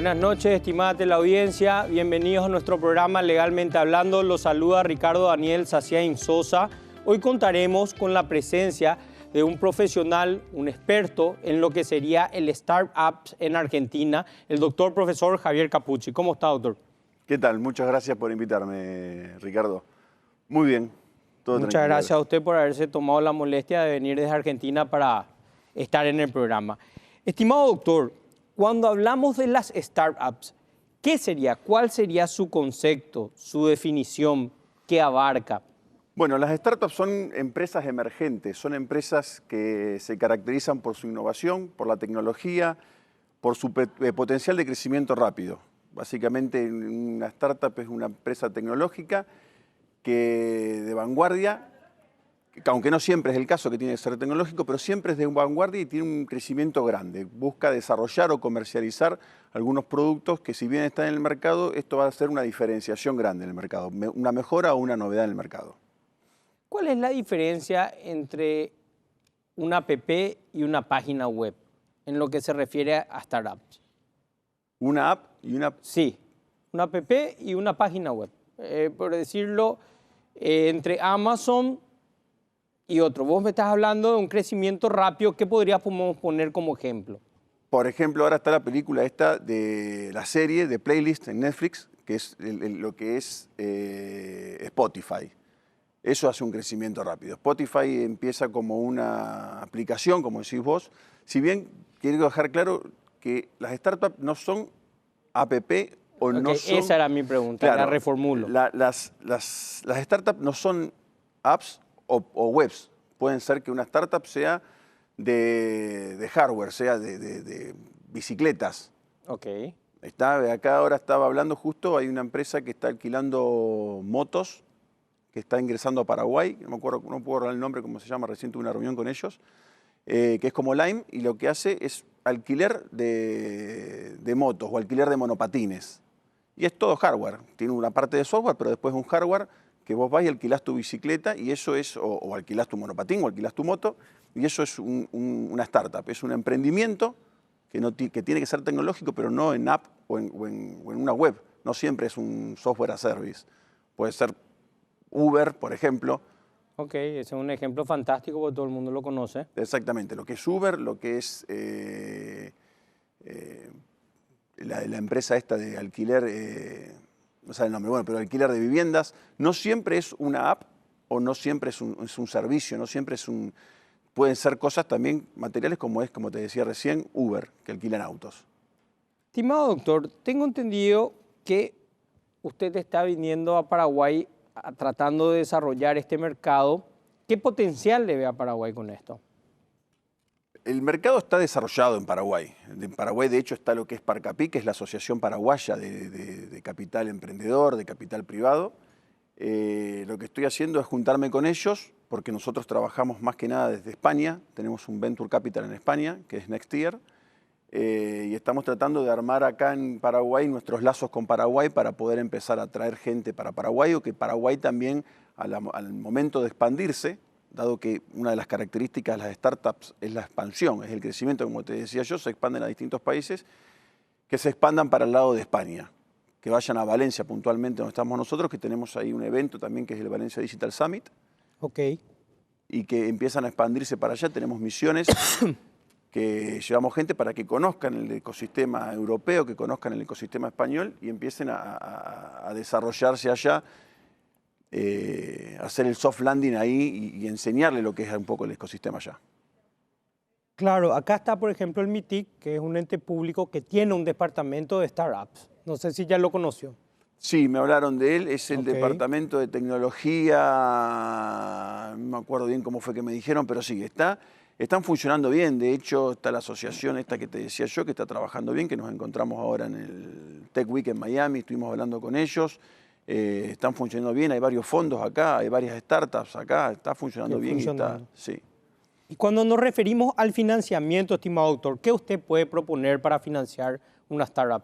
Buenas noches, estimada teleaudiencia. Bienvenidos a nuestro programa Legalmente Hablando. Los saluda Ricardo Daniel Saciain Sosa. Hoy contaremos con la presencia de un profesional, un experto en lo que sería el startup en Argentina, el doctor profesor Javier Capucci. ¿Cómo está, doctor? ¿Qué tal? Muchas gracias por invitarme, Ricardo. Muy bien, todo tranquilo. Muchas gracias a usted por haberse tomado la molestia de venir desde Argentina para estar en el programa. Estimado doctor, cuando hablamos de las startups, ¿qué sería? ¿Cuál sería su concepto, su definición? ¿Qué abarca? Bueno, las startups son empresas emergentes, son empresas que se caracterizan por su innovación, por la tecnología, por su potencial de crecimiento rápido. Básicamente, una startup es una empresa tecnológica de vanguardia, que aunque no siempre es el caso que tiene que ser tecnológico, pero siempre es de vanguardia y tiene un crecimiento grande. Busca desarrollar o comercializar algunos productos que, si bien están en el mercado, esto va a ser una diferenciación grande en el mercado, una mejora o una novedad en el mercado. ¿Cuál es la diferencia entre una app y una página web en lo que se refiere a startups? ¿Una app y una...? Sí, una app y una página web. Por decirlo, entre Amazon y otro. Vos me estás hablando de un crecimiento rápido. ¿Qué podríamos poner como ejemplo? Por ejemplo, ahora está la película esta de la serie de Playlist en Netflix, que es lo que es Spotify. Eso hace un crecimiento rápido. Spotify empieza como una aplicación, como decís vos. Si bien quiero dejar claro que las startups no son app o no son... Esa era mi pregunta, claro, la reformulo. Las startups no son apps o webs. Pueden ser que una startup sea de hardware, sea de bicicletas. Ok. Acá ahora estaba hablando justo, hay una empresa que está alquilando motos, que está ingresando a Paraguay, no puedo recordar el nombre, cómo se llama, recién tuve una reunión con ellos, que es como Lime, y lo que hace es alquiler de motos o alquiler de monopatines. Y es todo hardware, tiene una parte de software, pero después un hardware que vos vas y alquilás tu bicicleta, y eso es, o alquilás tu monopatín, o alquilás tu moto, y eso es una startup, es un emprendimiento que tiene que ser tecnológico, pero no en app o en una web. No siempre es un software as service. Puede ser Uber, por ejemplo. Ok, ese es un ejemplo fantástico porque todo el mundo lo conoce. Exactamente, lo que es Uber, lo que es la empresa esta de alquiler, no sé el nombre, bueno, pero alquiler de viviendas, no siempre es una app o no siempre es un servicio, no siempre es pueden ser cosas también materiales como te decía recién, Uber, que alquilan autos. Estimado doctor, tengo entendido que usted está viniendo a Paraguay tratando de desarrollar este mercado. ¿Qué potencial le ve a Paraguay con esto? El mercado está desarrollado en Paraguay. En Paraguay, de hecho, está lo que es Parcapi, que es la Asociación Paraguaya de Capital Emprendedor, de Capital Privado. Lo que estoy haciendo es juntarme con ellos, porque nosotros trabajamos más que nada desde España. Tenemos un Venture Capital en España, que es Next Year. Y estamos tratando de armar acá en Paraguay nuestros lazos con Paraguay para poder empezar a traer gente para Paraguay, o que Paraguay también, al momento de expandirse, dado que una de las características de las startups es la expansión, es el crecimiento, como te decía yo, se expanden a distintos países, que se expandan para el lado de España, que vayan a Valencia puntualmente, donde estamos nosotros, que tenemos ahí un evento también que es el Valencia Digital Summit. Ok. Y que empiezan a expandirse para allá. Tenemos misiones que llevamos gente para que conozcan el ecosistema europeo, que conozcan el ecosistema español y empiecen a desarrollarse allá, hacer el soft landing ahí y enseñarle lo que es un poco el ecosistema allá. Claro, acá está, por ejemplo, el MITIC, que es un ente público que tiene un departamento de startups. No sé si ya lo conoció. Sí, me hablaron de él, es el Ok. departamento de tecnología, no me acuerdo bien cómo fue que me dijeron, pero sí, están funcionando bien. De hecho, está la asociación esta que te decía yo, que está trabajando bien, que nos encontramos ahora en el Tech Week en Miami, estuvimos hablando con ellos. Están funcionando bien, hay varios fondos acá, hay varias startups acá, está funcionando bien. Sí. Y cuando nos referimos al financiamiento, estimado doctor, ¿qué usted puede proponer para financiar una startup?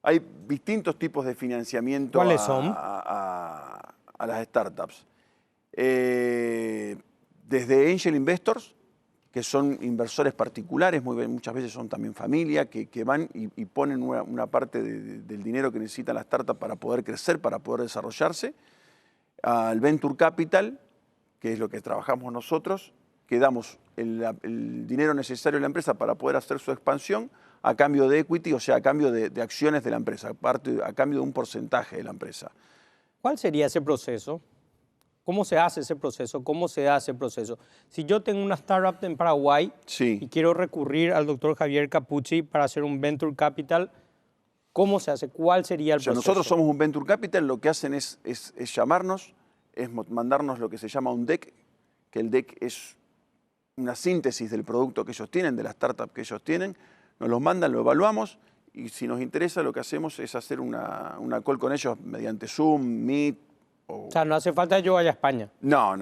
Hay distintos tipos de financiamiento. ¿Cuáles son? A las startups. Desde Angel Investors, que son inversores particulares, muchas veces son también familia, que van y ponen una parte del dinero que necesitan las startups para poder crecer, para poder desarrollarse, al Venture Capital, que es lo que trabajamos nosotros, que damos el dinero necesario a la empresa para poder hacer su expansión a cambio de equity, o sea, a cambio de acciones de la empresa, a cambio de un porcentaje de la empresa. ¿Cuál sería ese proceso? ¿Cómo se hace ese proceso? ¿Cómo se da ese proceso? Si yo tengo una startup en Paraguay y quiero recurrir al doctor Javier Cappucci para hacer un Venture Capital, ¿cómo se hace? ¿Cuál sería el proceso? Nosotros somos un Venture Capital, lo que hacen es llamarnos, es mandarnos lo que se llama un deck, que el deck es una síntesis del producto que ellos tienen, de la startup que ellos tienen, nos los mandan, lo evaluamos y si nos interesa lo que hacemos es hacer una call con ellos mediante Zoom, Meet. O sea, no hace falta que yo vaya a España. No.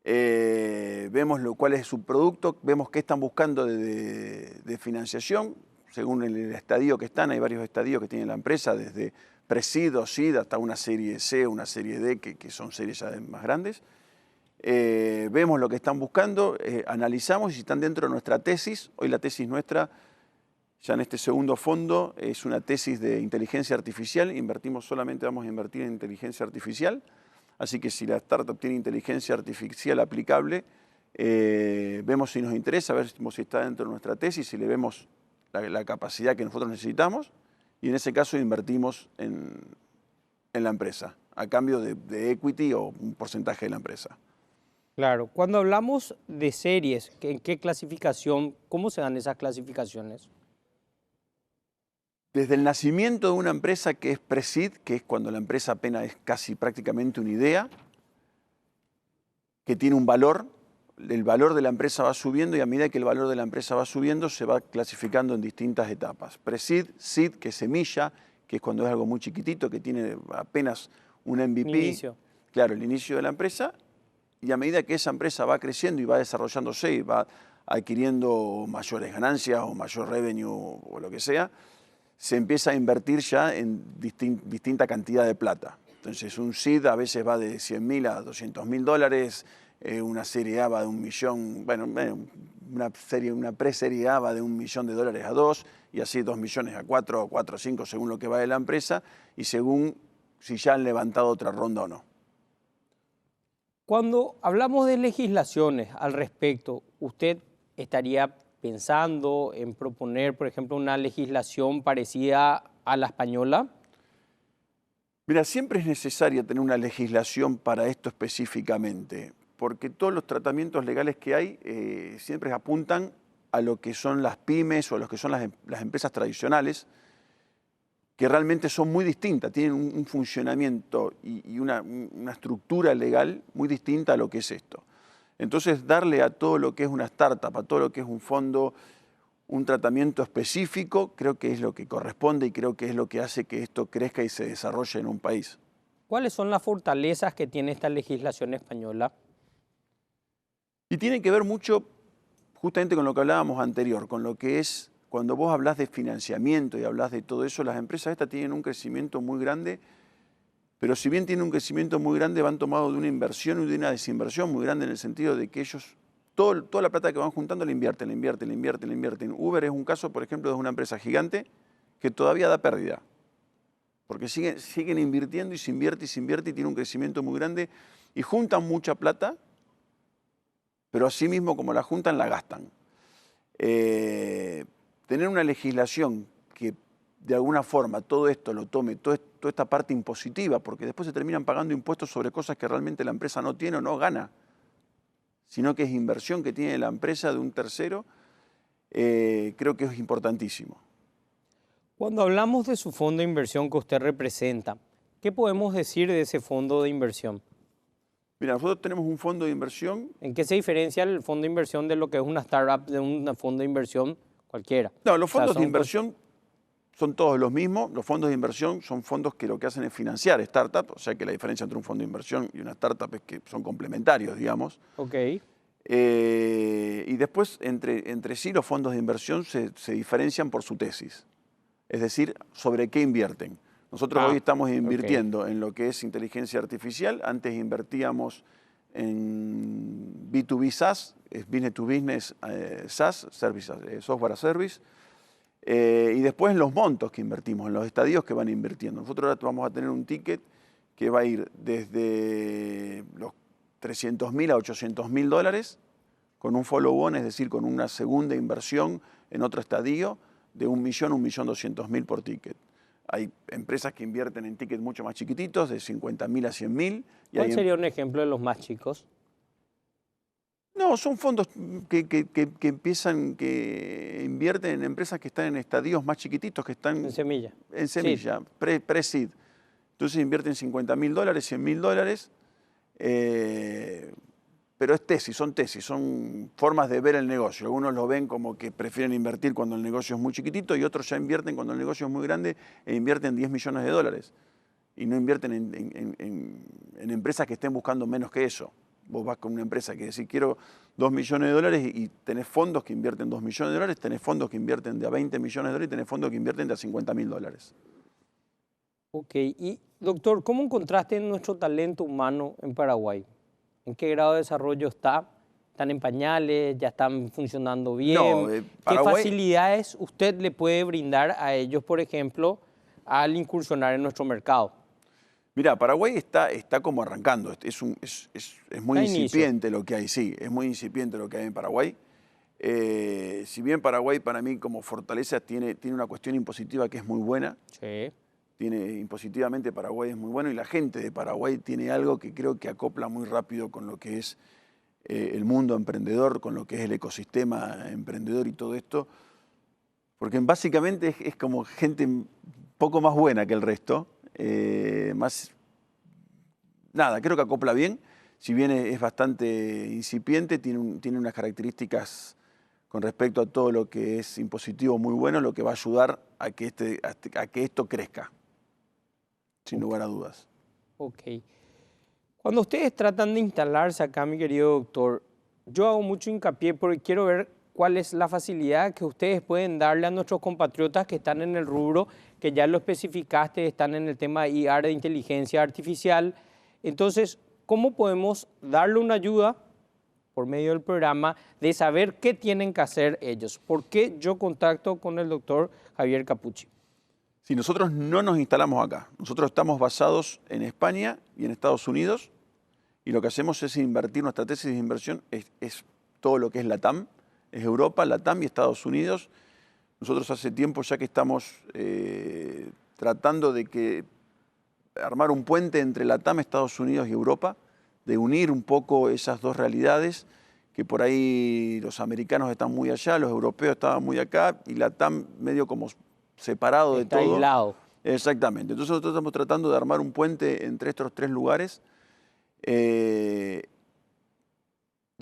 Vemos cuál es su producto, vemos qué están buscando de financiación, según el estadio que están, hay varios estadios que tiene la empresa, desde Pre-Seed o Seed hasta una serie C, una serie D, que son series ya más grandes. Vemos lo que están buscando, analizamos y si están dentro de nuestra tesis. Hoy la tesis nuestra, ya en este segundo fondo, es una tesis de inteligencia artificial. Vamos a invertir en inteligencia artificial. Así que si la startup tiene inteligencia artificial aplicable, vemos si nos interesa, vemos si está dentro de nuestra tesis, si le vemos la capacidad que nosotros necesitamos. Y en ese caso invertimos en la empresa, a cambio de equity o un porcentaje de la empresa. Claro, cuando hablamos de series, ¿en qué clasificación, cómo se dan esas clasificaciones? Desde el nacimiento de una empresa que es Pre-Seed, que es cuando la empresa apenas es casi prácticamente una idea, que tiene un valor, el valor de la empresa va subiendo y a medida que el valor de la empresa va subiendo se va clasificando en distintas etapas. Pre-Seed, Seed, que es semilla, que es cuando es algo muy chiquitito, que tiene apenas un MVP. Inicio. Claro, el inicio de la empresa. Y a medida que esa empresa va creciendo y va desarrollándose y va adquiriendo mayores ganancias o mayor revenue o lo que sea, se empieza a invertir ya en distinta cantidad de plata. Entonces un seed a veces va de $100.000 a $200.000, una serie A va de 1 millón, bueno, una pre-serie A va de $1 millón a 2, y así 2 millones a 4 o 4 a 5 según lo que va de la empresa y según si ya han levantado otra ronda o no. Cuando hablamos de legislaciones al respecto, ¿usted estaría pensando en proponer, por ejemplo, una legislación parecida a la española? Mira, siempre es necesaria tener una legislación para esto específicamente, porque todos los tratamientos legales que hay siempre apuntan a lo que son las pymes o a lo que son las empresas tradicionales, que realmente son muy distintas, tienen un funcionamiento y una estructura legal muy distinta a lo que es esto. Entonces, darle a todo lo que es una startup, a todo lo que es un fondo, un tratamiento específico, creo que es lo que corresponde y creo que es lo que hace que esto crezca y se desarrolle en un país. ¿Cuáles son las fortalezas que tiene esta legislación española? Y tiene que ver mucho justamente con lo que hablábamos anterior, con lo que es, cuando vos hablás de financiamiento y hablás de todo eso, las empresas estas tienen un crecimiento muy grande, pero si bien tienen un crecimiento muy grande, van tomados de una inversión y de una desinversión muy grande en el sentido de que ellos, toda la plata que van juntando la invierten. Uber es un caso, por ejemplo, de una empresa gigante que todavía da pérdida, porque siguen invirtiendo y se invierte y tiene un crecimiento muy grande y juntan mucha plata, pero asimismo como la juntan, la gastan. Tener una legislación que de alguna forma todo esto lo tome, toda esta parte impositiva, porque después se terminan pagando impuestos sobre cosas que realmente la empresa no tiene o no gana, sino que es inversión que tiene la empresa de un tercero, creo que es importantísimo. Cuando hablamos de su fondo de inversión que usted representa, ¿qué podemos decir de ese fondo de inversión? Mira, nosotros tenemos un fondo de inversión. ¿En qué se diferencia el fondo de inversión de lo que es una startup de un fondo de inversión cualquiera? No, los fondos de inversión son todos los mismos. Los fondos de inversión son fondos que lo que hacen es financiar startups, o sea que la diferencia entre un fondo de inversión y una startup es que son complementarios, digamos. Ok. Y después, entre sí, los fondos de inversión se diferencian por su tesis, es decir, sobre qué invierten. Nosotros hoy estamos invirtiendo en lo que es inteligencia artificial. Antes invertíamos en B2B SaaS, es Business to Business SaaS, Software as Service, y después en los montos que invertimos, en los estadios que van invirtiendo. Nosotros ahora vamos a tener un ticket que va a ir desde los $300.000 a $800.000 con un follow-on, es decir, con una segunda inversión en otro estadio de 1 millón, 1.200.000 por ticket. Hay empresas que invierten en tickets mucho más chiquititos, de 50.000 a 100.000. ¿Cuál sería un ejemplo de los más chicos? No, son fondos que invierten en empresas que están en estadios más chiquititos, que están... En semilla. En semilla, sí. Pre-seed. Entonces invierten $50.000, $100.000, pero es tesis, son formas de ver el negocio. Algunos lo ven como que prefieren invertir cuando el negocio es muy chiquitito y otros ya invierten cuando el negocio es muy grande e invierten $10 millones y no invierten en empresas que estén buscando menos que eso. Vos vas con una empresa que decís, quiero $2 millones y tenés fondos que invierten $2 millones, tenés fondos que invierten de a $20 millones y tenés fondos que invierten de a $50.000. Ok, y doctor, ¿cómo encontraste nuestro talento humano en Paraguay? ¿En qué grado de desarrollo está? ¿Están en pañales? ¿Ya están funcionando bien? No, ¿Qué facilidades usted le puede brindar a ellos, por ejemplo, al incursionar en nuestro mercado? Mira, Paraguay está como arrancando, es muy incipiente lo que hay, sí, es muy incipiente lo que hay en Paraguay. Si bien Paraguay para mí como fortaleza tiene una cuestión impositiva que es muy buena, sí. Impositivamente Paraguay es muy bueno y la gente de Paraguay tiene algo que creo que acopla muy rápido con lo que es el mundo emprendedor, con lo que es el ecosistema emprendedor y todo esto, porque básicamente es como gente un poco más buena que el resto. Creo que acopla bien, si bien es bastante incipiente, tiene unas características con respecto a todo lo que es impositivo muy bueno, lo que va a ayudar a que esto crezca, sin lugar a dudas. Ok. Cuando ustedes tratan de instalarse acá, mi querido doctor, yo hago mucho hincapié porque quiero ver cuál es la facilidad que ustedes pueden darle a nuestros compatriotas que están en el rubro, que ya lo especificaste, están en el tema IR de inteligencia artificial. Entonces, ¿cómo podemos darle una ayuda por medio del programa de saber qué tienen que hacer ellos? ¿Por qué yo contacto con el doctor Javier Capucci? Sí, nosotros no nos instalamos acá. Nosotros estamos basados en España y en Estados Unidos y lo que hacemos es invertir, nuestra tesis de inversión es todo lo que es LATAM, es Europa, LATAM y Estados Unidos. Nosotros hace tiempo ya que estamos tratando de armar un puente entre LATAM, Estados Unidos y Europa, de unir un poco esas dos realidades, que por ahí los americanos están muy allá, los europeos estaban muy acá y LATAM medio como separado de todo. Está aislado. Exactamente. Entonces nosotros estamos tratando de armar un puente entre estos tres lugares y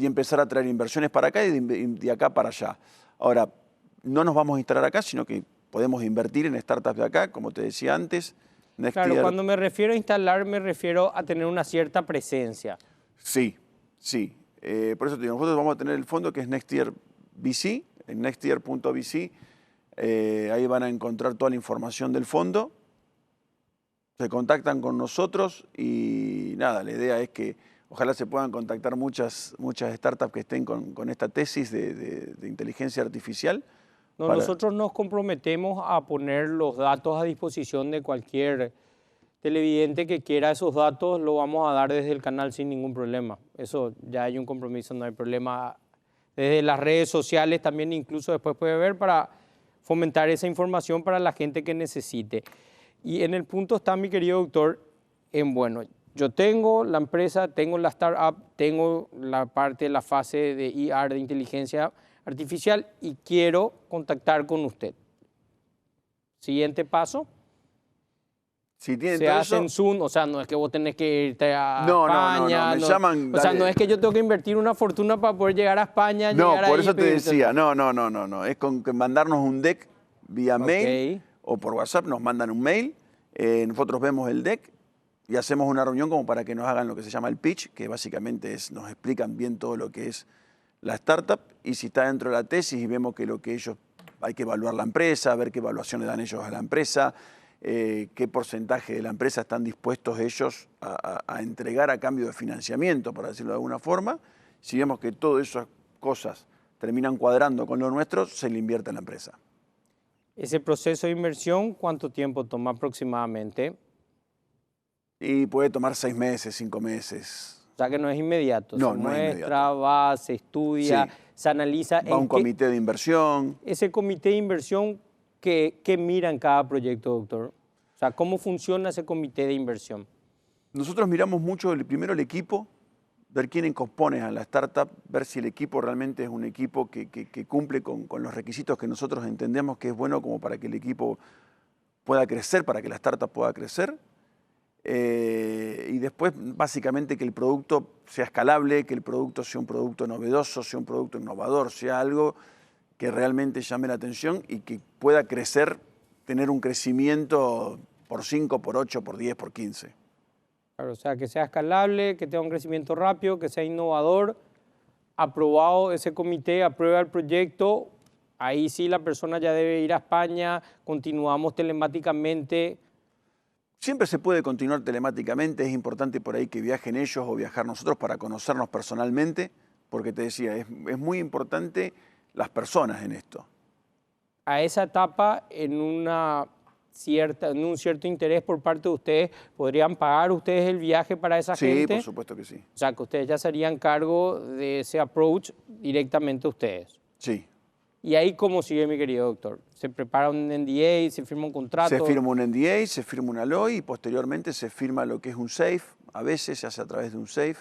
empezar a traer inversiones para acá y de acá para allá. Ahora, no nos vamos a instalar acá, sino que podemos invertir en startups de acá, como te decía antes. Claro, cuando me refiero a instalar, me refiero a tener una cierta presencia. Sí, sí. Por eso te digo, nosotros vamos a tener el fondo que es Next Year VC, en nextyear.vc. Ahí van a encontrar toda la información del fondo. Se contactan con nosotros y nada, la idea es que ojalá se puedan contactar muchas startups que estén con esta tesis de inteligencia artificial. Nosotros nos comprometemos a poner los datos a disposición de cualquier televidente que quiera esos datos, lo vamos a dar desde el canal sin ningún problema. Eso ya hay un compromiso, no hay problema. Desde las redes sociales también incluso después puede ver para fomentar esa información para la gente que necesite. Y en el punto está, mi querido doctor, bueno, yo tengo la empresa, tengo la startup, tengo la parte de la fase de IR, de inteligencia artificial, y quiero contactar con usted. Siguiente paso. Si se hace en Zoom, o sea, no es que vos tenés que irte a España. Me llaman, o sea, no es que yo tengo que invertir una fortuna para poder llegar a España. No, por eso te decía, no. Es con que mandarnos un deck vía mail o por WhatsApp, nos mandan un mail, nosotros vemos el deck y hacemos una reunión como para que nos hagan lo que se llama el pitch, que básicamente nos explican bien todo lo que es la startup y si está dentro de la tesis y vemos que lo que ellos, hay que evaluar la empresa, ver qué evaluación le dan ellos a la empresa, qué porcentaje de la empresa están dispuestos ellos a entregar a cambio de financiamiento, por decirlo de alguna forma. Si vemos que todas esas cosas terminan cuadrando con lo nuestro, se le invierte a la empresa. Ese proceso de inversión, ¿cuánto tiempo toma aproximadamente? Y puede tomar 6 meses, 5 meses. O sea que no es inmediato. No, se no es muestra, inmediato. va, se estudia, Sí. se analiza. Va a un comité de inversión. Ese comité de inversión, ¿qué mira en cada proyecto, doctor? O sea, ¿cómo funciona ese comité de inversión? Nosotros miramos mucho primero el equipo, ver quién compone a la startup, ver si el equipo realmente es un equipo que cumple con los requisitos que nosotros entendemos que es bueno como para que el equipo pueda crecer, para que la startup pueda crecer. Y después, básicamente, que el producto sea escalable, que el producto sea un producto novedoso, sea un producto innovador, sea algo que realmente llame la atención y que pueda crecer, tener un crecimiento por 5, por 8, por 10, por 15. Claro, o sea, que sea escalable, que tenga un crecimiento rápido, que sea innovador, aprobado ese comité, aprueba el proyecto, ahí sí la persona ya debe ir a España, continuamos telemáticamente. Siempre se puede continuar telemáticamente, es importante por ahí que viajen ellos o viajar nosotros para conocernos personalmente, porque te decía, es muy importante las personas en esto. A esa etapa, en un cierto interés por parte de ustedes, ¿podrían pagar ustedes el viaje para esa gente? Sí, por supuesto que sí. O sea, que ustedes ya se harían cargo de ese approach directamente ustedes. Sí. ¿Y ahí cómo sigue, mi querido doctor? ¿Se prepara un NDA, se firma un contrato? Se firma un NDA, se firma una LOI y posteriormente se firma lo que es un SAFE. A veces se hace a través de un SAFE,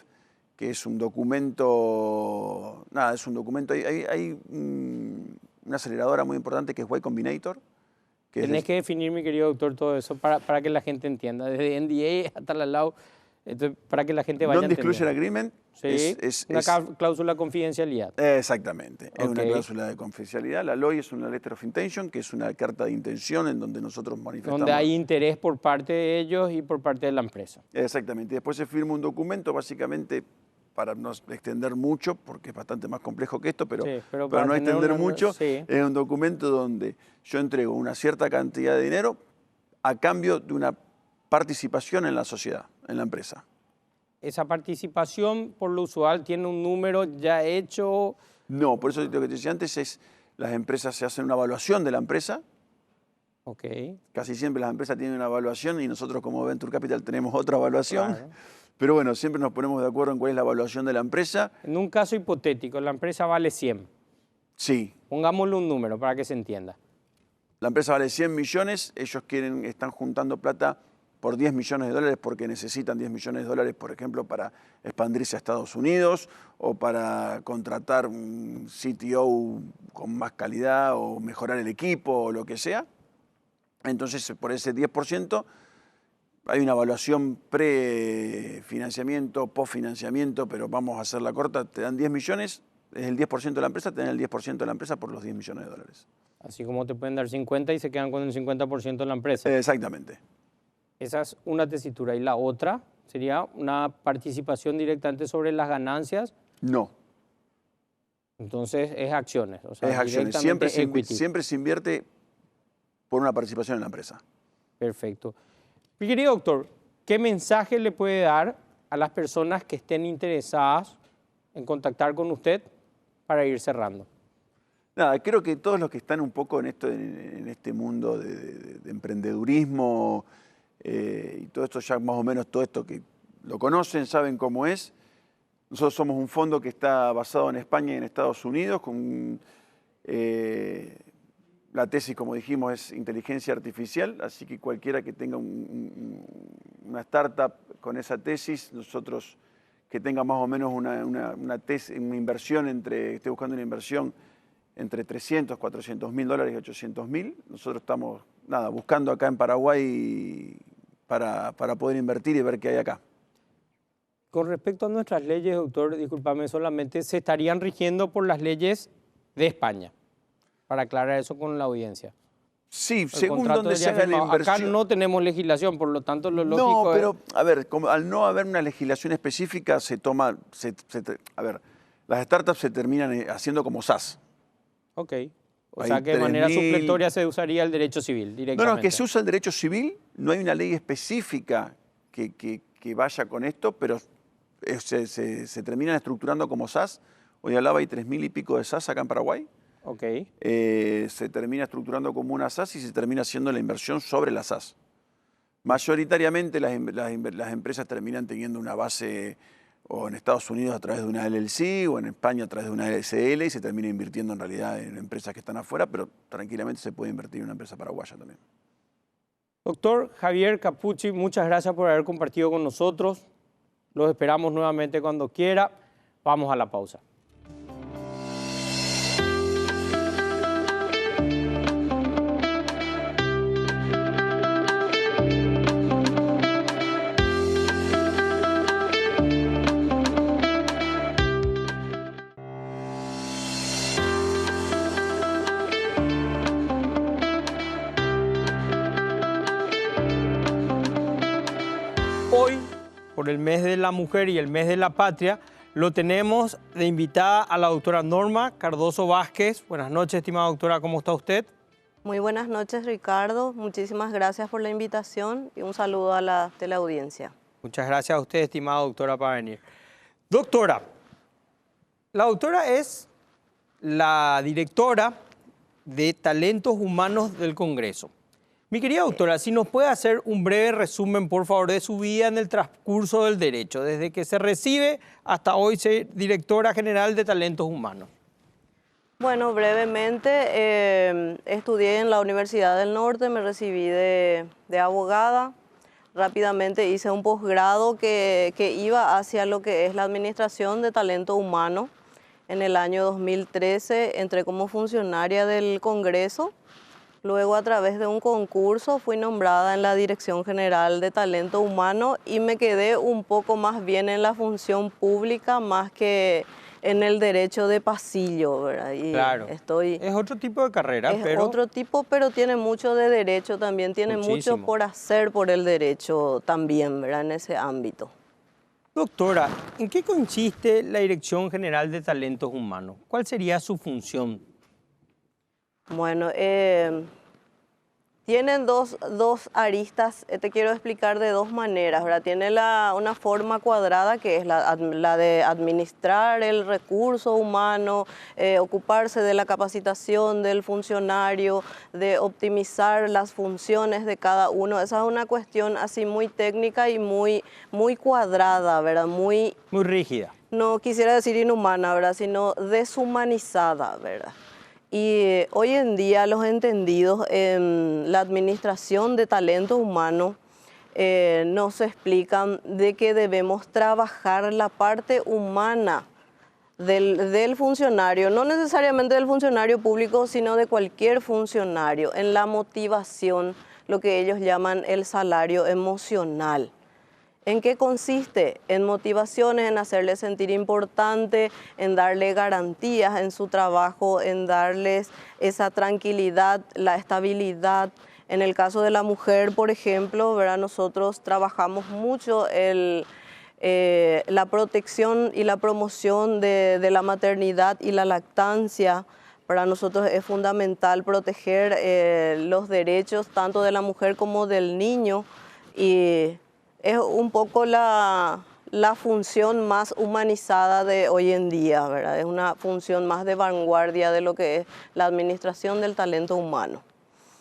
que es un documento... Nada, es un documento... Hay una aceleradora muy importante que es Y Combinator. Tenés que definir, mi querido doctor, todo eso para que la gente entienda, desde NDA hasta la LAU, para que la gente vaya entendiendo. Non-Disclosure Agreement. Sí, una cláusula de confidencialidad. Exactamente, es una cláusula de confidencialidad. La LOI es una Letter of Intention, que es una carta de intención en donde nosotros manifestamos... Donde hay interés por parte de ellos y por parte de la empresa. Exactamente, después se firma un documento, básicamente, para no extender mucho, porque es bastante más complejo que esto, pero para no extender mucho, sí. Es un documento donde yo entrego una cierta cantidad de dinero a cambio de una participación en la sociedad, en la empresa. ¿Esa participación, por lo usual, tiene un número ya hecho? No, por eso lo que te decía antes es, las empresas se hacen una evaluación de la empresa. Casi siempre las empresas tienen una evaluación y nosotros como Venture Capital tenemos otra evaluación. Claro. Pero bueno, siempre nos ponemos de acuerdo en cuál es la evaluación de la empresa. En un caso hipotético, la empresa vale 100. Sí. Pongámosle un número para que se entienda. La empresa vale 100 millones, ellos están juntando plata por 10 millones de dólares porque necesitan 10 millones de dólares, por ejemplo, para expandirse a Estados Unidos o para contratar un CTO con más calidad o mejorar el equipo o lo que sea. Entonces, por ese 10% hay una evaluación pre-financiamiento, post-financiamiento, pero vamos a hacerla corta, te dan 10 millones, es el 10% de la empresa, te dan el 10% de la empresa por los 10 millones de dólares. Así como te pueden dar 50 y se quedan con el 50% de la empresa. Exactamente. Esa es una tesitura. ¿Y la otra sería una participación directamente sobre las ganancias? No. Entonces es acciones. O sea, es acciones. Siempre se invierte por una participación en la empresa. Perfecto. Mi querido doctor, ¿qué mensaje le puede dar a las personas que estén interesadas en contactar con usted para ir cerrando? Nada, creo que todos los que están un poco en este mundo de emprendedurismo y todo esto, ya más o menos todo esto que lo conocen, saben cómo es. Nosotros somos un fondo que está basado en España y en Estados Unidos, con la tesis, como dijimos, es inteligencia artificial, así que cualquiera que tenga una startup con esa tesis, nosotros que tenga más o menos una inversión esté buscando una inversión entre 300, 400 mil dólares y 800 mil. Nosotros estamos buscando acá en Paraguay para poder invertir y ver qué hay acá. Con respecto a nuestras leyes, doctor, discúlpame solamente, ¿se estarían rigiendo por las leyes de España? Para aclarar eso con la audiencia. Sí, según donde se haga la inversión. Acá no tenemos legislación, por lo tanto lo lógico no, pero a ver, al no haber una legislación específica las startups se terminan haciendo como SaaS. Ok. O sea que de manera supletoria se usaría el derecho civil directamente. No, que se usa el derecho civil, no hay una ley específica que vaya con esto, pero se terminan estructurando como SAS. Hoy hablaba, hay 3.000 y pico de SAS acá en Paraguay. Ok. Se termina estructurando como una SAS y se termina haciendo la inversión sobre la SAS. Mayoritariamente las empresas terminan teniendo una base o en Estados Unidos a través de una LLC o en España a través de una LSL y se termina invirtiendo en realidad en empresas que están afuera, pero tranquilamente se puede invertir en una empresa paraguaya también. Doctor Javier Cappucci, muchas gracias por haber compartido con nosotros. Los esperamos nuevamente cuando quiera. Vamos a la pausa. Hoy, por el mes de la mujer y el mes de la patria, lo tenemos de invitada a la doctora Norma Cardoso Vázquez. Buenas noches, estimada doctora, ¿cómo está usted? Muy buenas noches, Ricardo. Muchísimas gracias por la invitación y un saludo a la teleaudiencia. Muchas gracias a usted, estimada doctora, por venir. Doctora, la doctora es la directora de Talentos Humanos del Congreso. Mi querida doctora, si nos puede hacer un breve resumen, por favor, de su vida en el transcurso del derecho, desde que se recibe hasta hoy ser directora general de Talentos Humanos. Bueno, brevemente, estudié en la Universidad del Norte, me recibí de abogada. Rápidamente hice un posgrado que iba hacia lo que es la administración de talento humano. En el año 2013 entré como funcionaria del Congreso. Luego, a través de un concurso, fui nombrada en la Dirección General de Talento Humano y me quedé un poco más bien en la función pública más que en el derecho de pasillo, ¿verdad? Y claro, es otro tipo de carrera, es otro tipo, pero tiene mucho de derecho también, tiene mucho por hacer por el derecho también, ¿verdad? En ese ámbito. Doctora, ¿en qué consiste la Dirección General de Talentos Humanos? ¿Cuál sería su función? Bueno, tienen dos aristas, te quiero explicar de dos maneras, ¿verdad? Tiene una forma cuadrada que es la de administrar el recurso humano, ocuparse de la capacitación del funcionario, de optimizar las funciones de cada uno. Esa es una cuestión así muy técnica y muy cuadrada, ¿verdad? Muy rígida. No quisiera decir inhumana, ¿verdad? Sino deshumanizada, ¿verdad? Y hoy en día los entendidos en la administración de talento humano nos explican de que debemos trabajar la parte humana del funcionario, no necesariamente del funcionario público, sino de cualquier funcionario, en la motivación, lo que ellos llaman el salario emocional. ¿En qué consiste? En motivaciones, en hacerle sentir importante, en darle garantías en su trabajo, en darles esa tranquilidad, la estabilidad. En el caso de la mujer, por ejemplo, ¿verdad? Nosotros trabajamos mucho la protección y la promoción de la maternidad y la lactancia. Para nosotros es fundamental proteger los derechos tanto de la mujer como del niño y es un poco la función más humanizada de hoy en día, ¿verdad? Es una función más de vanguardia de lo que es la administración del talento humano.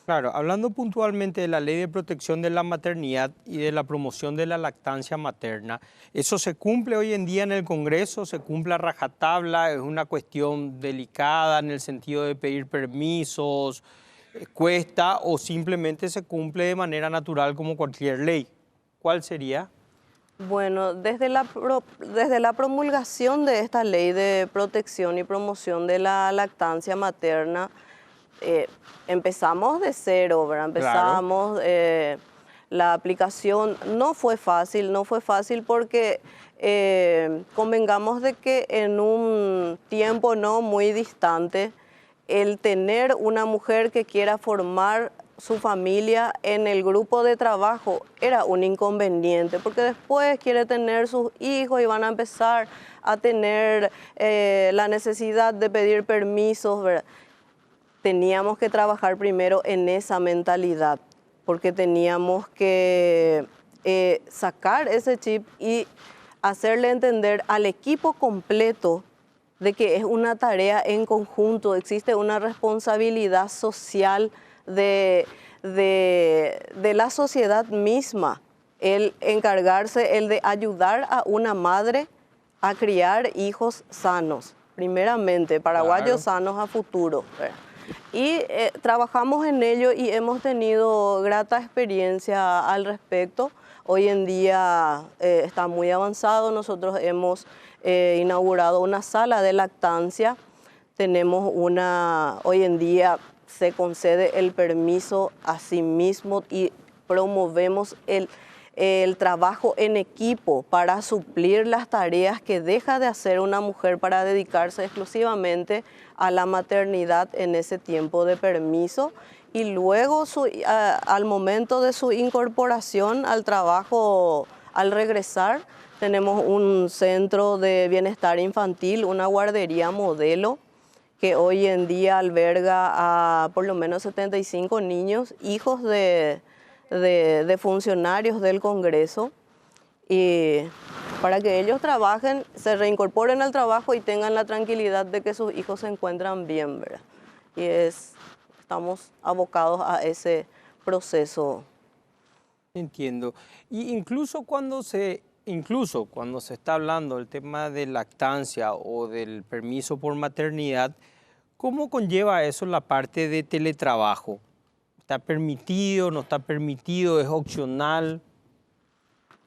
Claro, hablando puntualmente de la Ley de Protección de la Maternidad y de la promoción de la lactancia materna, ¿eso se cumple hoy en día en el Congreso? ¿Se cumple a rajatabla? ¿Es una cuestión delicada en el sentido de pedir permisos? ¿Cuesta o simplemente se cumple de manera natural como cualquier ley? ¿Cuál sería? Bueno, desde la promulgación de esta ley de protección y promoción de la lactancia materna, empezamos de cero, ¿verdad? Empezamos, claro. La aplicación no fue fácil porque convengamos de que en un tiempo no muy distante, el tener una mujer que quiera formar su familia en el grupo de trabajo era un inconveniente, porque después quiere tener sus hijos y van a empezar a tener la necesidad de pedir permisos, ¿verdad? teníamos que trabajar primero en esa mentalidad, porque teníamos que sacar ese chip y hacerle entender al equipo completo de que es una tarea en conjunto, existe una responsabilidad social de la sociedad misma, el encargarse, el de ayudar a una madre a criar hijos sanos, primeramente, paraguayos sanos a futuro, ¿verdad? Y trabajamos en ello y hemos tenido grata experiencia al respecto. Hoy en día está muy avanzado. Nosotros hemos inaugurado una sala de lactancia. Hoy en día se concede el permiso a sí mismo y promovemos el trabajo en equipo para suplir las tareas que deja de hacer una mujer para dedicarse exclusivamente a la maternidad en ese tiempo de permiso. Y luego al momento de su incorporación al trabajo, al regresar, tenemos un centro de bienestar infantil, una guardería modelo, que hoy en día alberga a por lo menos 75 niños, hijos de funcionarios del Congreso, y para que ellos trabajen, se reincorporen al trabajo y tengan la tranquilidad de que sus hijos se encuentran bien, ¿verdad? Y estamos abocados a ese proceso. Entiendo. Y incluso cuando se está hablando del tema de lactancia o del permiso por maternidad, ¿cómo conlleva eso la parte de teletrabajo? ¿Está permitido, no está permitido, es opcional?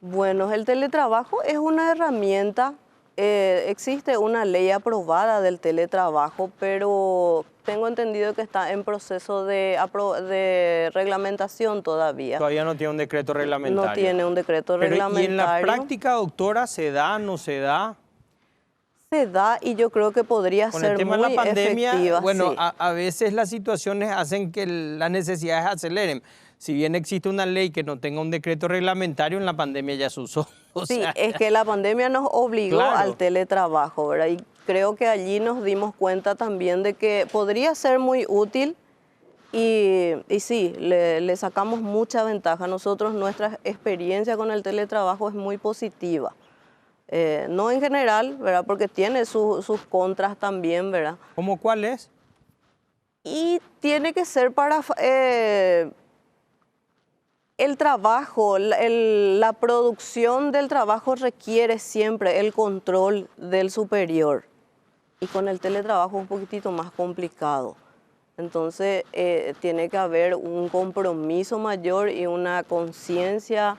Bueno, el teletrabajo es una herramienta. Existe una ley aprobada del teletrabajo, pero tengo entendido que está en proceso de reglamentación todavía. Todavía no tiene un decreto reglamentario. No tiene un decreto reglamentario. ¿Y en la práctica, doctora, se da, no se da? Se da y yo creo que podría ser muy efectiva. Con el tema de la pandemia, bueno, sí. a veces las situaciones hacen que las necesidades aceleren. Si bien existe una ley que no tenga un decreto reglamentario, en la pandemia ya se usó. Sí, es que la pandemia nos obligó al teletrabajo, ¿verdad? Y creo que allí nos dimos cuenta también de que podría ser muy útil y sí, le sacamos mucha ventaja. Nosotros, nuestra experiencia con el teletrabajo es muy positiva. No en general, ¿verdad? Porque tiene sus contras también, ¿verdad? ¿Cómo cuál es? Y tiene que ser para... el trabajo, la producción del trabajo requiere siempre el control del superior. Y con el teletrabajo es un poquitito más complicado. Entonces, tiene que haber un compromiso mayor y una conciencia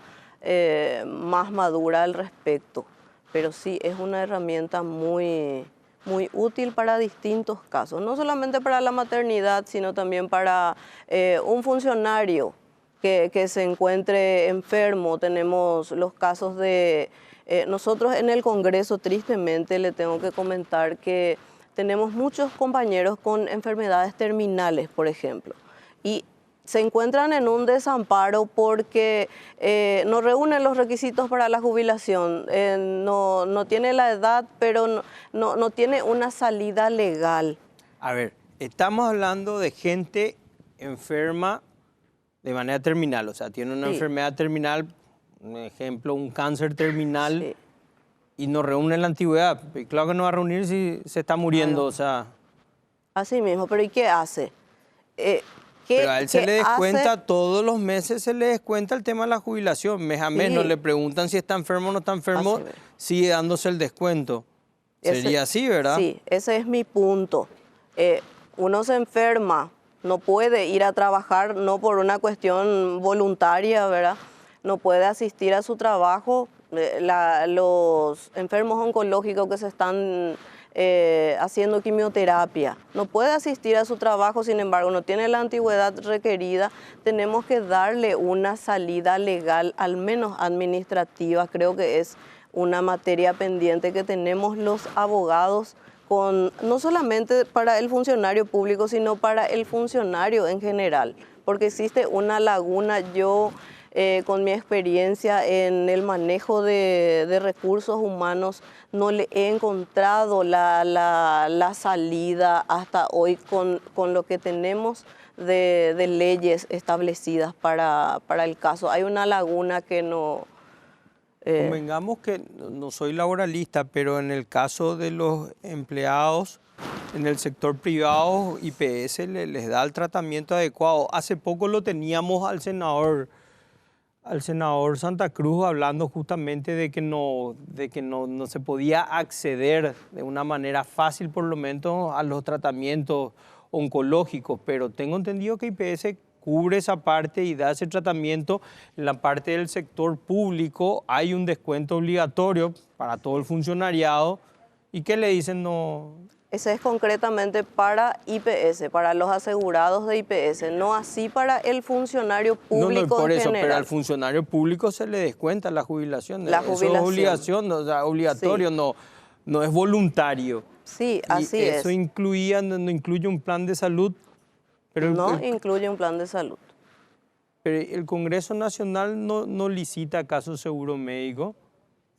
más madura al respecto. Pero sí, es una herramienta muy útil para distintos casos. No solamente para la maternidad, sino también para un funcionario que se encuentre enfermo. Tenemos los casos de... nosotros en el Congreso, tristemente, le tengo que comentar que tenemos muchos compañeros con enfermedades terminales, por ejemplo, y se encuentran en un desamparo porque no reúnen los requisitos para la jubilación, no tiene la edad, pero no tiene una salida legal. A ver, estamos hablando de gente enferma de manera terminal, o sea, tiene una enfermedad terminal, un ejemplo, un cáncer terminal, y no reúne la antigüedad. Y claro que no va a reunir si se está muriendo, o sea... Así mismo, pero ¿y qué hace? Pero a él se le descuenta, todos los meses se le descuenta el tema de la jubilación. Mes a mes no le preguntan si está enfermo o no está enfermo, sigue dándose el descuento. Sería así, ¿verdad? Sí, ese es mi punto. Uno se enferma, no puede ir a trabajar, no por una cuestión voluntaria, ¿verdad? No puede asistir a su trabajo. Los enfermos oncológicos que se están haciendo quimioterapia, no puede asistir a su trabajo, sin embargo, no tiene la antigüedad requerida. Tenemos que darle una salida legal, al menos administrativa. Creo que es una materia pendiente que tenemos los abogados, no solamente para el funcionario público, sino para el funcionario en general, porque existe una laguna. Yo con mi experiencia en el manejo de recursos humanos, no le he encontrado la salida hasta hoy con lo que tenemos de leyes establecidas para el caso. Hay una laguna que no... Convengamos que no soy laboralista, pero en el caso de los empleados en el sector privado, IPS les da el tratamiento adecuado. Hace poco lo teníamos al senador Santa Cruz hablando justamente de que no se podía acceder de una manera fácil, por lo menos, a los tratamientos oncológicos, pero tengo entendido que IPS cubre esa parte y da ese tratamiento. En la parte del sector público hay un descuento obligatorio para todo el funcionariado. ¿Y qué le dicen? No... Ese es concretamente para IPS, para los asegurados de IPS, no así para el funcionario público por en eso, general. Pero al funcionario público se le descuenta la jubilación. La Eso jubilación. es obligación, o sea, obligatorio, Sí. No es voluntario. Sí, así es. Eso no incluye un plan de salud. Pero no incluye un plan de salud. Pero el Congreso Nacional no licita acaso seguro médico.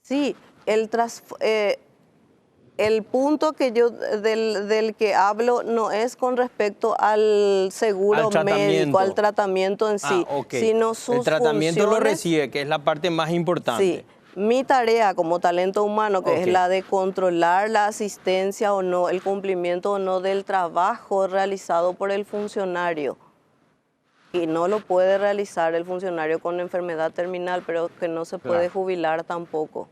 Sí, el punto que yo del que hablo no es con respecto al seguro médico, al tratamiento en sí, sino sus El tratamiento funciones. lo recibe, que es la parte más importante. Sí. Mi tarea como talento humano, que es la de controlar la asistencia o no, el cumplimiento o no del trabajo realizado por el funcionario. Y no lo puede realizar el funcionario con enfermedad terminal, pero que no se puede jubilar tampoco.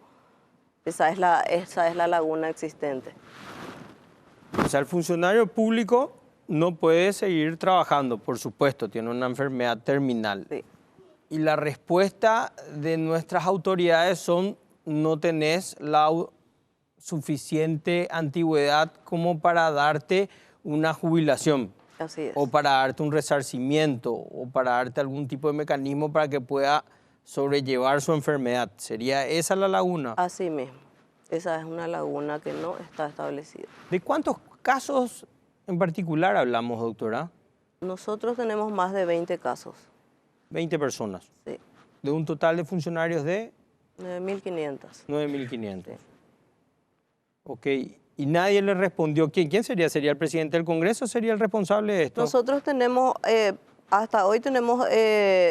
Esa es la laguna existente. O sea, el funcionario público no puede seguir trabajando, por supuesto, tiene una enfermedad terminal. Sí. Y la respuesta de nuestras autoridades son: no tenés la suficiente antigüedad como para darte una jubilación. Así es. O para darte un resarcimiento, o para darte algún tipo de mecanismo para que pueda sobrellevar su enfermedad. ¿Sería esa la laguna? Así mismo. Esa es una laguna que no está establecida. ¿De cuántos casos en particular hablamos, doctora? Nosotros tenemos más de 20 casos. 20 personas. Sí. ¿De un total de funcionarios de? 9.500. 9.500. Sí. Ok. ¿Y nadie le respondió? ¿Quién sería? ¿Sería el presidente del Congreso o sería el responsable de esto? Nosotros tenemos, hasta hoy tenemos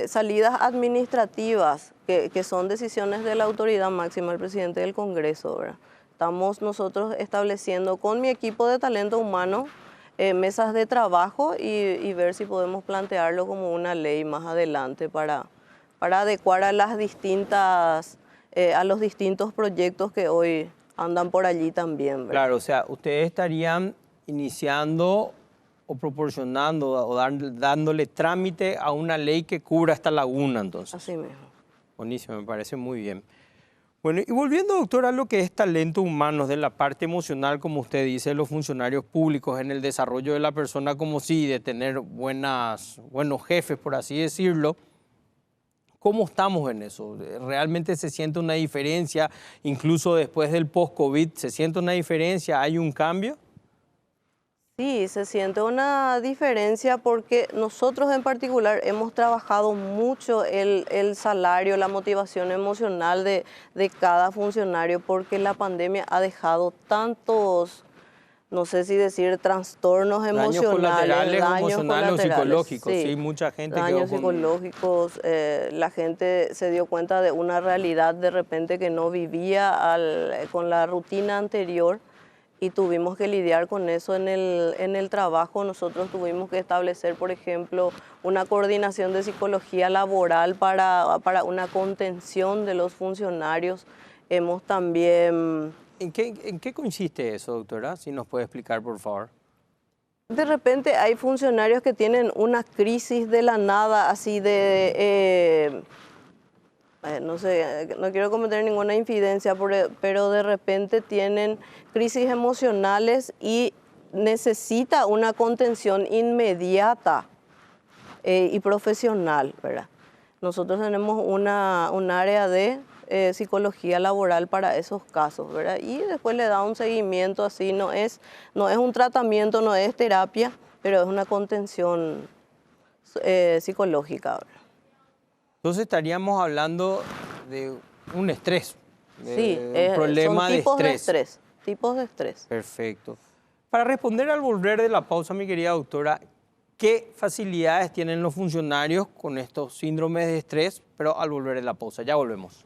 salidas administrativas que son decisiones de la autoridad máxima, el presidente del Congreso, ¿verdad? Estamos nosotros estableciendo con mi equipo de talento humano mesas de trabajo y ver si podemos plantearlo como una ley más adelante para adecuar a las distintas, a los distintos proyectos que hoy andan por allí también, ¿verdad? Claro, o sea, ustedes estarían iniciando o proporcionando o dándole trámite a una ley que cubra esta laguna, entonces. Así mismo. Buenísimo, me parece muy bien. Bueno, y volviendo, doctora, a lo que es talento humano, de la parte emocional, como usted dice, los funcionarios públicos en el desarrollo de la persona, como sí, de tener buenos jefes, por así decirlo. ¿Cómo estamos en eso? ¿Realmente se siente una diferencia? Incluso después del post-COVID, ¿se siente una diferencia? ¿Hay un cambio? Sí, se siente una diferencia porque nosotros en particular hemos trabajado mucho el salario, la motivación emocional de cada funcionario, porque la pandemia ha dejado tantos, no sé si decir trastornos emocionales, daños emocionales o psicológicos. Sí, mucha gente daños psicológicos. La gente se dio cuenta de una realidad de repente que no vivía con la rutina anterior. Y tuvimos que lidiar con eso en el trabajo. Nosotros tuvimos que establecer, por ejemplo, una coordinación de psicología laboral para una contención de los funcionarios. Hemos también... ¿En qué consiste eso, doctora? Si nos puede explicar, por favor. De repente hay funcionarios que tienen una crisis de la nada, así de... no sé, no quiero cometer ninguna infidencia, pero de repente tienen crisis emocionales y necesita una contención inmediata y profesional, ¿verdad? Nosotros tenemos un área de psicología laboral para esos casos, ¿verdad? Y después le da un seguimiento así, no es un tratamiento, no es terapia, pero es una contención psicológica, ¿verdad? Entonces estaríamos hablando de un estrés, Sí, un problema son tipos de estrés. Tipos de estrés. Perfecto. Para responder al volver de la pausa, mi querida doctora, ¿qué facilidades tienen los funcionarios con estos síndromes de estrés? Pero al volver de la pausa, ya volvemos.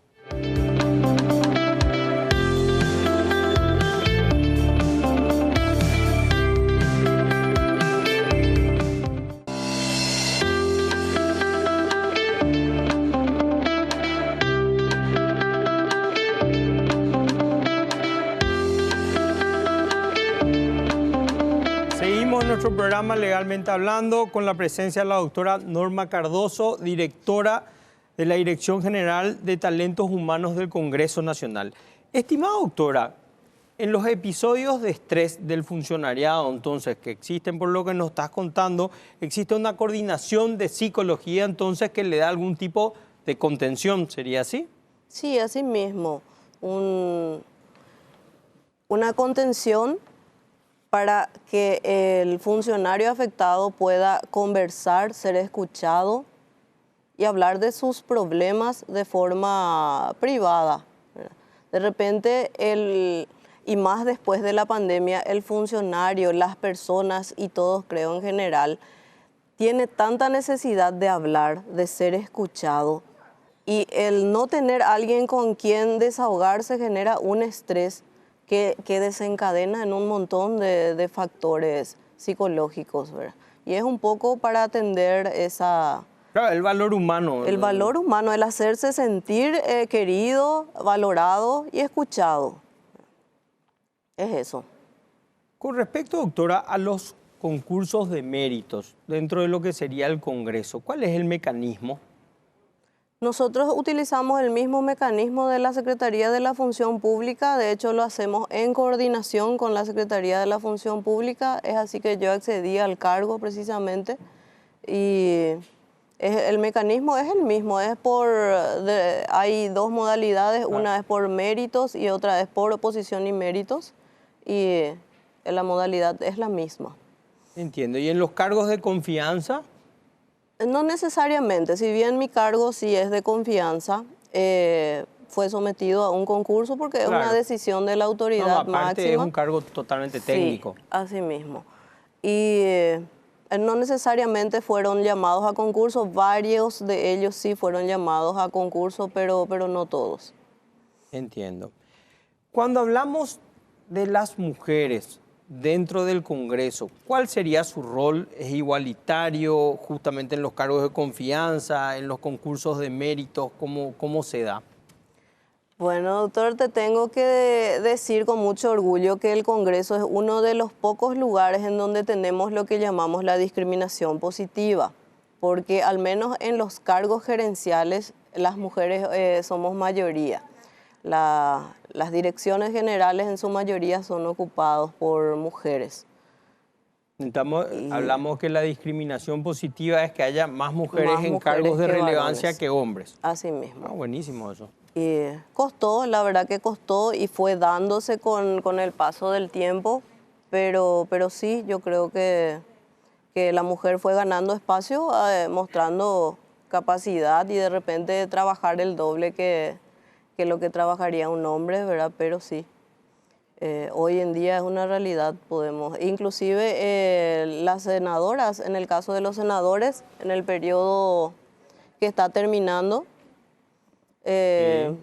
Seguimos en nuestro programa Legalmente Hablando con la presencia de la doctora Norma Cardoso, directora de la Dirección General de Talentos Humanos del Congreso Nacional. Estimada doctora, en los episodios de estrés del funcionariado, entonces, que existen por lo que nos estás contando, existe una coordinación de psicología, entonces, que le da algún tipo de contención, ¿sería así? Sí, así mismo. Una contención para que el funcionario afectado pueda conversar, ser escuchado y hablar de sus problemas de forma privada, ¿verdad? De repente, y más después de la pandemia, el funcionario, las personas y todos, creo en general, tiene tanta necesidad de hablar, de ser escuchado, y el no tener alguien con quien desahogarse genera un estrés que desencadena en un montón de factores psicológicos, ¿verdad? Y es un poco para atender Claro, el valor humano. el valor humano, el hacerse sentir querido, valorado y escuchado. Es eso. Con respecto, doctora, a los concursos de méritos dentro de lo que sería el Congreso, ¿cuál es el mecanismo? Nosotros utilizamos el mismo mecanismo de la Secretaría de la Función Pública, de hecho lo hacemos en coordinación con la Secretaría de la Función Pública, es así que yo accedí al cargo precisamente y el mecanismo es el mismo, hay dos modalidades, una es por méritos y otra es por oposición y méritos y la modalidad es la misma. Entiendo. ¿Y en los cargos de confianza? No necesariamente, si bien mi cargo sí es de confianza, fue sometido a un concurso porque es una decisión de la autoridad aparte máxima. es un cargo totalmente técnico. Sí, así mismo. Y no necesariamente fueron llamados a concurso, varios de ellos sí fueron llamados a concurso, pero no todos. Entiendo. Cuando hablamos de las mujeres dentro del Congreso, ¿cuál sería su rol? ¿Es igualitario justamente en los cargos de confianza, en los concursos de méritos? ¿Cómo se da? Bueno, doctor, te tengo que decir con mucho orgullo que el Congreso es uno de los pocos lugares en donde tenemos lo que llamamos la discriminación positiva, porque al menos en los cargos gerenciales las mujeres somos mayoría. Las direcciones generales en su mayoría son ocupadas por mujeres. Hablamos que la discriminación positiva es que haya más mujeres en cargos de relevancia que hombres. Así mismo. Buenísimo eso. Y costó, la verdad que costó y fue dándose con el paso del tiempo, pero sí, yo creo que la mujer fue ganando espacio, mostrando capacidad y de repente trabajar el doble que lo que trabajaría un hombre, ¿verdad? Pero sí, hoy en día es una realidad, inclusive las senadoras, en el caso de los senadores, en el periodo que está terminando, en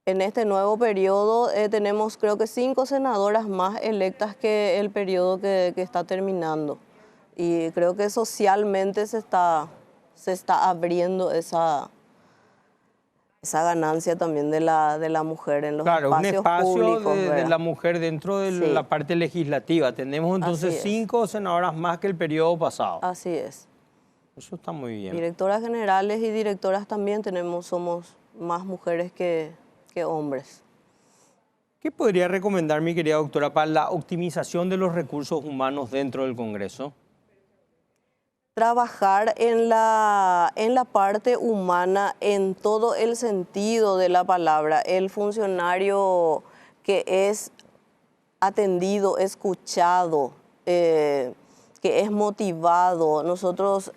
este nuevo periodo tenemos creo que 5 senadoras más electas que el periodo que está terminando. Y creo que socialmente se está abriendo esa ganancia también de la mujer en los espacios públicos. Un espacio de la mujer dentro de la parte legislativa. Tenemos entonces 5 senadoras más que el periodo pasado. Así es. Eso está muy bien. Directoras generales y directoras también somos más mujeres que hombres. ¿Qué podría recomendar, mi querida doctora, para la optimización de los recursos humanos dentro del Congreso? Trabajar en la parte humana en todo el sentido de la palabra. El funcionario que es atendido, escuchado, que es motivado. Nosotros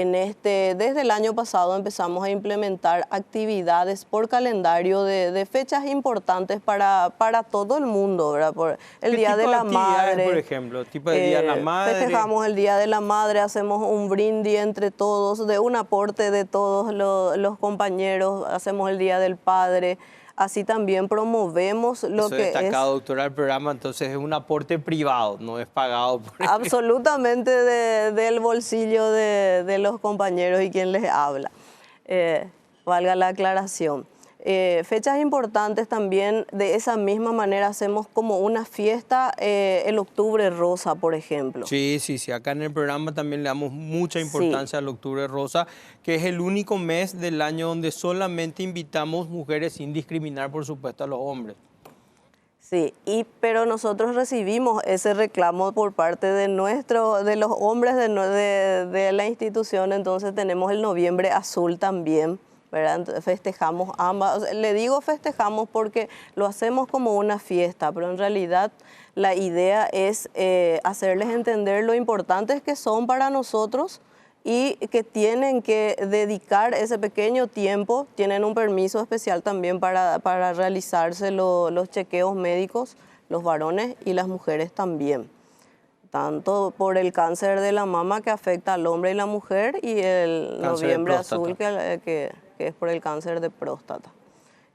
desde el año pasado empezamos a implementar actividades por calendario de fechas importantes para todo el mundo, ¿verdad? Por el Día de la Madre, por ejemplo, tipo de Día de la Madre. Festejamos el Día de la Madre, hacemos un brindis entre todos, de un aporte de todos los compañeros, hacemos el Día del Padre. Así también promovemos lo que destacado, doctora, el programa, entonces es un aporte privado, no es pagado por absolutamente del bolsillo de los compañeros y quien les habla. Valga la aclaración. Fechas importantes también, de esa misma manera hacemos como una fiesta, el Octubre Rosa, por ejemplo. Sí, acá en el programa también le damos mucha importancia al Octubre Rosa, que es el único mes del año donde solamente invitamos mujeres sin discriminar, por supuesto, a los hombres. Sí, pero nosotros recibimos ese reclamo por parte de los hombres de la institución, entonces tenemos el Noviembre Azul también, ¿verdad? Entonces festejamos ambas. Le digo festejamos porque lo hacemos como una fiesta, pero en realidad la idea es hacerles entender lo importantes que son para nosotros y que tienen que dedicar ese pequeño tiempo, tienen un permiso especial también para realizarse los chequeos médicos, los varones y las mujeres también. Tanto por el cáncer de la mama que afecta al hombre y la mujer y el Noviembre Azul que es por el cáncer de próstata.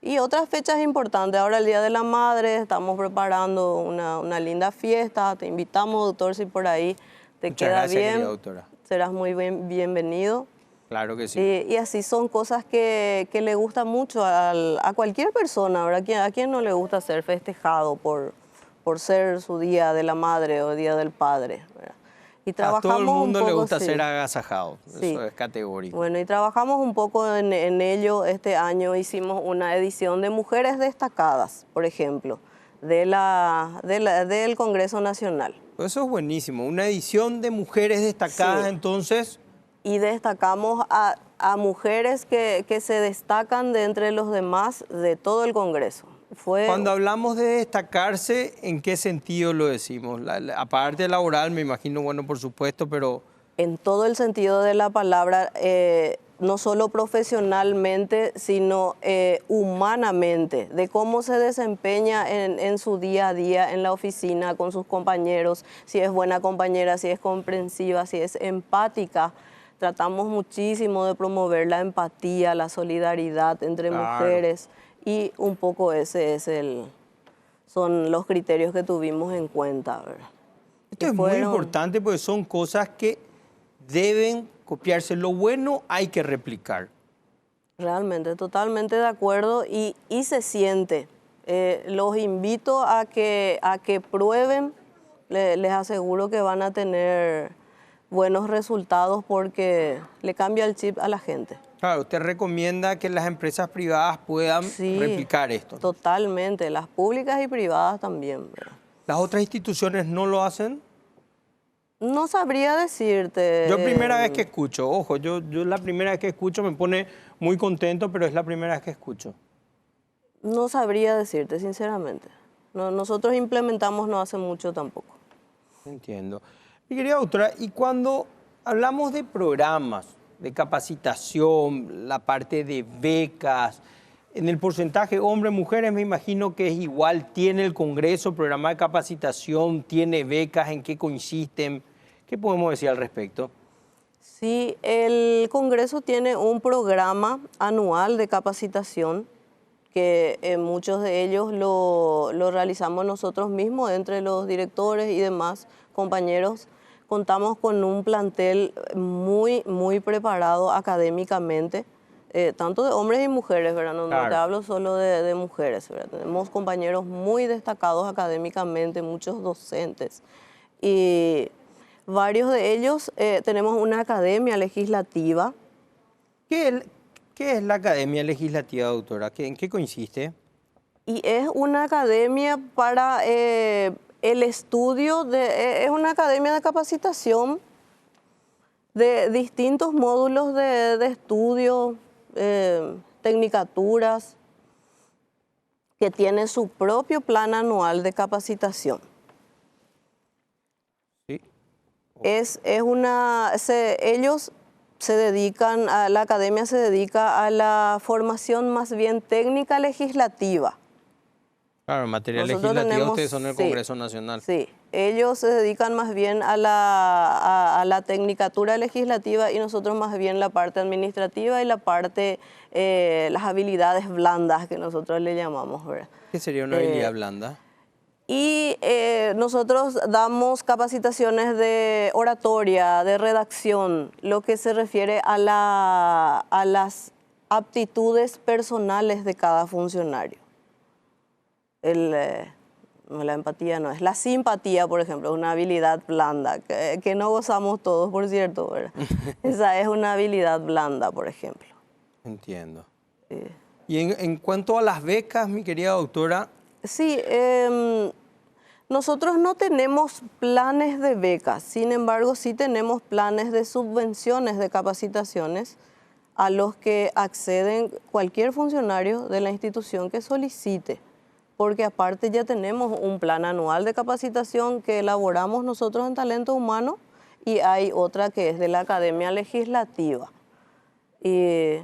Y otras fechas importantes, ahora el Día de la Madre, estamos preparando una linda fiesta, te invitamos, doctor, si por ahí te Muchas queda gracias, bien, querida doctora. Serás muy bienvenido. Claro que sí. Y así son cosas que le gustan mucho a cualquier persona, ¿verdad? ¿A quién no le gusta ser festejado por ser su Día de la Madre o Día del Padre, ¿verdad? Y trabajamos a todo el mundo un poco, le gusta sí, ser agasajado, sí, eso es categórico. Bueno, y trabajamos un poco en ello. Este año hicimos una edición de mujeres destacadas, por ejemplo, del Congreso Nacional. Eso es buenísimo, una edición de mujeres destacadas, Sí. entonces. Y destacamos a mujeres que se destacan de entre los demás de todo el Congreso. Cuando hablamos de destacarse, ¿en qué sentido lo decimos? Aparte laboral, me imagino, bueno, por supuesto, pero... En todo el sentido de la palabra, no solo profesionalmente, sino humanamente, de cómo se desempeña en su día a día en la oficina con sus compañeros, si es buena compañera, si es comprensiva, si es empática. Tratamos muchísimo de promover la empatía, la solidaridad entre mujeres. Y un poco son los criterios que tuvimos en cuenta, ¿verdad? Esto es muy importante porque son cosas que deben copiarse. Lo bueno hay que replicar. Realmente, totalmente de acuerdo y se siente. Los invito a que prueben, les aseguro que van a tener buenos resultados porque le cambia el chip a la gente. Claro, usted recomienda que las empresas privadas puedan replicar esto. Totalmente, las públicas y privadas también, ¿verdad? ¿Las otras instituciones no lo hacen? No sabría decirte. Yo primera vez que escucho, ojo, yo la primera vez que escucho me pone muy contento, pero es la primera vez que escucho. No sabría decirte, sinceramente. Nosotros implementamos no hace mucho tampoco. Entiendo. Mi querida doctora, y cuando hablamos de programas, de capacitación, la parte de becas, en el porcentaje hombres-mujeres me imagino que es igual, tiene el Congreso programa de capacitación, tiene becas, ¿en qué consisten? ¿Qué podemos decir al respecto? Sí, el Congreso tiene un programa anual de capacitación que muchos de ellos lo realizamos nosotros mismos, entre los directores y demás compañeros. Contamos con un plantel muy, muy preparado académicamente, tanto de hombres y mujeres, ¿verdad? No te hablo solo de mujeres, ¿verdad? Tenemos compañeros muy destacados académicamente, muchos docentes. Y varios de ellos tenemos una academia legislativa. ¿Qué es la academia legislativa, doctora? ¿En qué consiste? Y es una academia para el estudio, es una academia de capacitación de distintos módulos de estudio, tecnicaturas, que tiene su propio plan anual de capacitación. Sí. Ellos la academia se dedica a la formación más bien técnica legislativa. Claro, en materia Nosotros legislativa ustedes son el sí, Congreso Nacional. Sí, ellos se dedican más bien a la tecnicatura legislativa y nosotros más bien la parte administrativa y la parte, las habilidades blandas que nosotros le llamamos, ¿verdad? ¿Qué sería una habilidad blanda? Y nosotros damos capacitaciones de oratoria, de redacción, lo que se refiere a las aptitudes personales de cada funcionario. No, la empatía no es. La simpatía, por ejemplo, es una habilidad blanda, que no gozamos todos, por cierto, ¿verdad? Esa es una habilidad blanda, por ejemplo. Entiendo. Y en cuanto a las becas, mi querida doctora... Sí, nosotros no tenemos planes de becas, sin embargo, sí tenemos planes de subvenciones de capacitaciones a los que acceden cualquier funcionario de la institución que solicite. Porque aparte ya tenemos un plan anual de capacitación que elaboramos nosotros en Talento Humano y hay otra que es de la Academia Legislativa. Y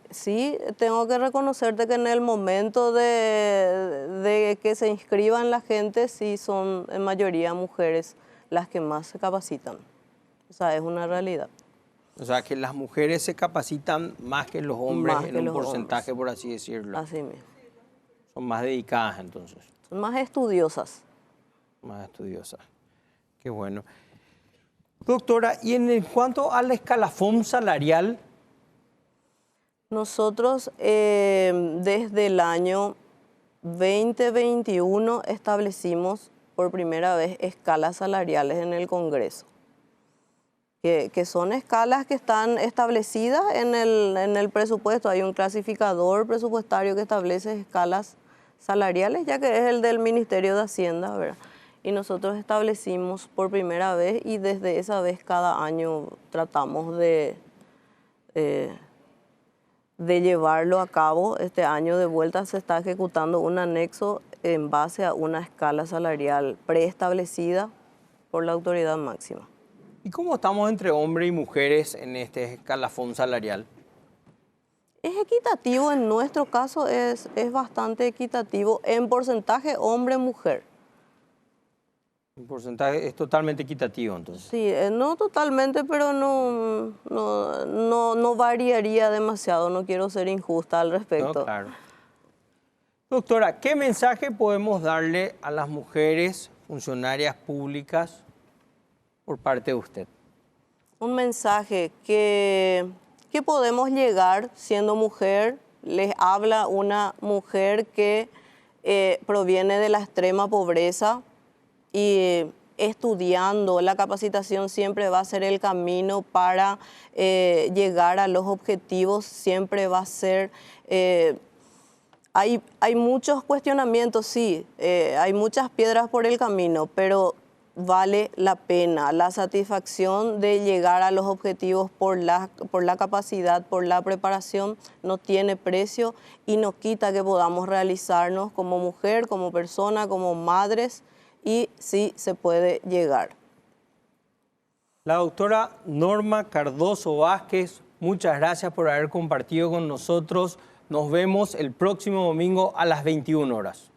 sí, tengo que reconocerte que en el momento de que se inscriban la gente, sí son en mayoría mujeres las que más se capacitan. O sea, es una realidad. O sea, que las mujeres se capacitan más que los hombres Más en que un los porcentaje, hombres. por así decirlo. Así mismo. Son más dedicadas entonces. Son más estudiosas. Más estudiosas. Qué bueno. Doctora, y en cuanto al escalafón salarial... Nosotros desde el año 2021 establecimos por primera vez escalas salariales en el Congreso, que son escalas que están establecidas en el presupuesto. Hay un clasificador presupuestario que establece escalas salariales, ya que es el del Ministerio de Hacienda, ¿verdad? Y nosotros establecimos por primera vez y desde esa vez cada año tratamos de llevarlo a cabo. Este año de vuelta se está ejecutando un anexo en base a una escala salarial preestablecida por la autoridad máxima. ¿Y cómo estamos entre hombres y mujeres en este escalafón salarial? Es equitativo, en nuestro caso es bastante equitativo en porcentaje hombre-mujer. El porcentaje es totalmente equitativo, entonces. Sí, no totalmente, pero no variaría demasiado. No quiero ser injusta al respecto. No, claro. Doctora, ¿qué mensaje podemos darle a las mujeres funcionarias públicas por parte de usted? Un mensaje que podemos llegar siendo mujer. Les habla una mujer que proviene de la extrema pobreza, y estudiando, la capacitación siempre va a ser el camino para llegar a los objetivos, siempre va a ser... Hay muchos cuestionamientos, sí, hay muchas piedras por el camino, pero vale la pena. La satisfacción de llegar a los objetivos por la capacidad, por la preparación, no tiene precio y no quita que podamos realizarnos como mujer, como persona, como madres, y sí se puede llegar. La doctora Norma Cardoso Vázquez, muchas gracias por haber compartido con nosotros. Nos vemos el próximo domingo a las 21 horas.